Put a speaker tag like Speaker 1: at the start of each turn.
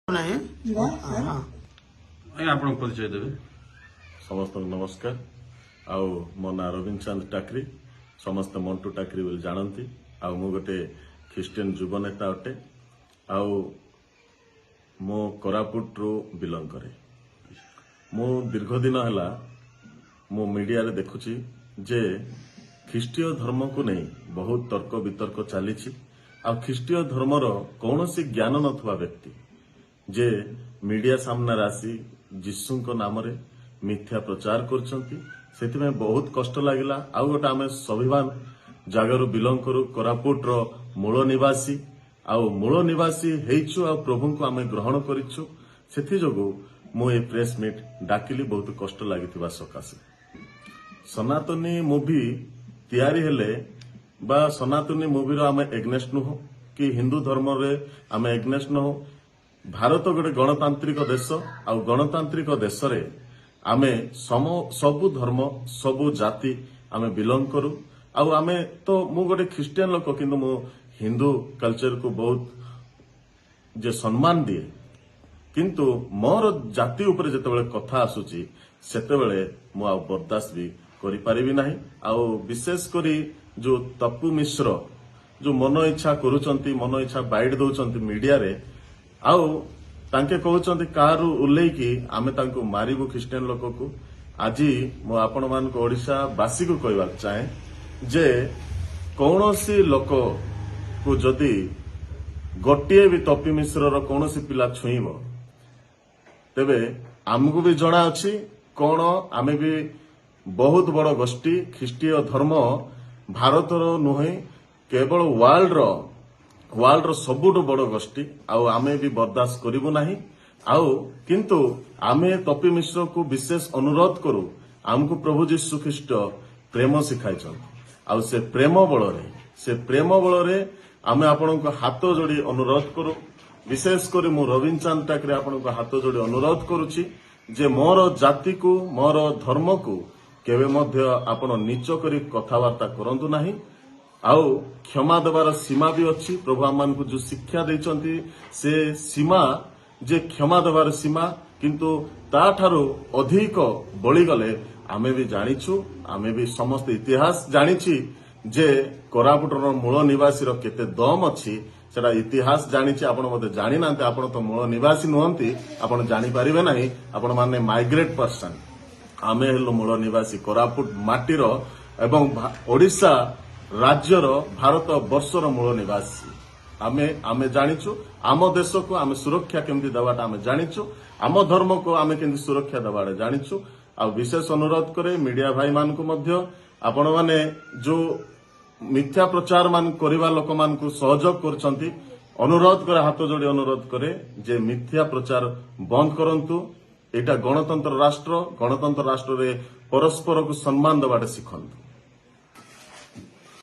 Speaker 1: नहीं
Speaker 2: आपन परिचय देवे।
Speaker 3: समस्त नमस्कार। आउ मो ना रविंद्र चंद टाकरी, समस्त मंटू टाकरी बोली जानती। आउ मु गोटे ख्रीस्टियन युव नेता अटे। आउ मो कोरापुट रु बिलंग करे। मु दीर्घ दिन हला मो मीडिया रे देखुची जे ख्रीस्टीय धर्म को नहीं बहुत तर्क वितर्क चली। आ ख्रीस्टीय धर्मर कौनसी ज्ञान नथुवा व्यक्ति जे मीडिया सामने आसी जीशु नाम रे मिथ्या प्रचार करछंती। सेति में बहुत कष्ट लागिला। आउ गोटे आमे स्वाभिमान जगारू बिलंग करू, कोरापुट रो मूल निवासी। आउ मूल निवासी हेइछु आ प्रभु को आमे ग्रहण करिछु। सेति जोगु मु ए प्रेस मीट डाकिली बहुत कष्ट लागिथिबा सकासे। सनातनी मूवी तैयारी हेले बा सनातनी मूवी रो आमे एग्नेस्ट नुह कि हिंदू धर्म रे आमे एग्नेस्ट नुह। भारत गोटे गणतांत्रिक देश। आ गणतांत्रिक देश रे आमे सबु धर्म सबु जाति आमे बिलंग करू। आ आमे तो मु गोटे ख्रीस्टियन लोक किंतु मु हिंदू कल्चर को बहुत जे सम्मान दिए। किंतु मोर जाति ऊपर जेतेबेले कथा आसुची सेतेबेले मु आ बर्दाश्त भी करि परिबि नाही। आ विशेष करी जो तप्पू मिश्र जो मन इच्छा करूचंती, मन इच्छा बाइट दउचंती मीडिया रे। आउ तांके कहउचंती कारू उल्लेखी आमे तांको मारिबु ख्रीस्टियन लोक को। आज मु आपण मान को ओडिशा वासी को कहबा चाहे जे कौनसी लोक को जदि गोटे भी तप्पी मिश्र रो कौनसी पिला छुईब तेबे आमको भी जना अछि कोन आमे भी बहुत बड़ गोष्ठी ख्रीस्टीय धर्म भारतर नुहे केवल वर्ल्ड रो सबुठ बड़ गोष्ठी। आउ आमे भी बर्दाश्त करिबु नाही। आउ किंतु आमे तप्पी मिश्र को विशेष अनुरोध करू। आमको प्रभु जीशु ख्रीस्ट प्रेम सिखाइछन। आउ से प्रेम बଳରେ आमे आपनको हाथ जोड़ी अनुरोध करू। विशेष करी मु रविंद्र चंद टाकरे आपनको हाथ जोड़ी अनुरोध करूची जे मोर जाति को मोर धर्म को केवे मध्य आपण नीच करी कथावार्ता करंतु नाही। आउ क्षमा देवार सीमा भी अच्छी। प्रभु आम को जो शिक्षा देइचंती से सीमा जे क्षमा देवार सीमा, किंतु ता ठारो अधिक बळी गले आमे भी जानिछु। आमे भी समस्त इतिहास जानिछि जे कोरापुटर मूल निवासी रो केते दम अछि सेटा इतिहास जानिछि। आपण मते जानि नांते, आपण तो मूल निवासी नुहंती, आपण जानि परिबे नाही। आपण माने माइग्रेट पर्सन। आमे हेलो मूल निवासी कोरापुट माटीर एवं ओडिशा राज्यर भारत वर्षर मूल निवासी। आमे जानिछु आम देश को आमे सुरक्षा केमती देवाटा आमे जानिछु। आम धर्म को आमे केमती सुरक्षा देवाटा जानिछु। आ विशेष अनुरोध करे मीडिया भाई मान को मध्य आपण माने जो मिथ्या प्रचार मान करिवा लोक मान को सहयोग करछंती, अनुरोध करे हाथ जोड़ी अनुरोध करे जे मिथ्या प्रचार बंद करंतु। एटा गणतंत्र राष्ट्र रे परस्पर को सम्मान देवाटा सिखंतु।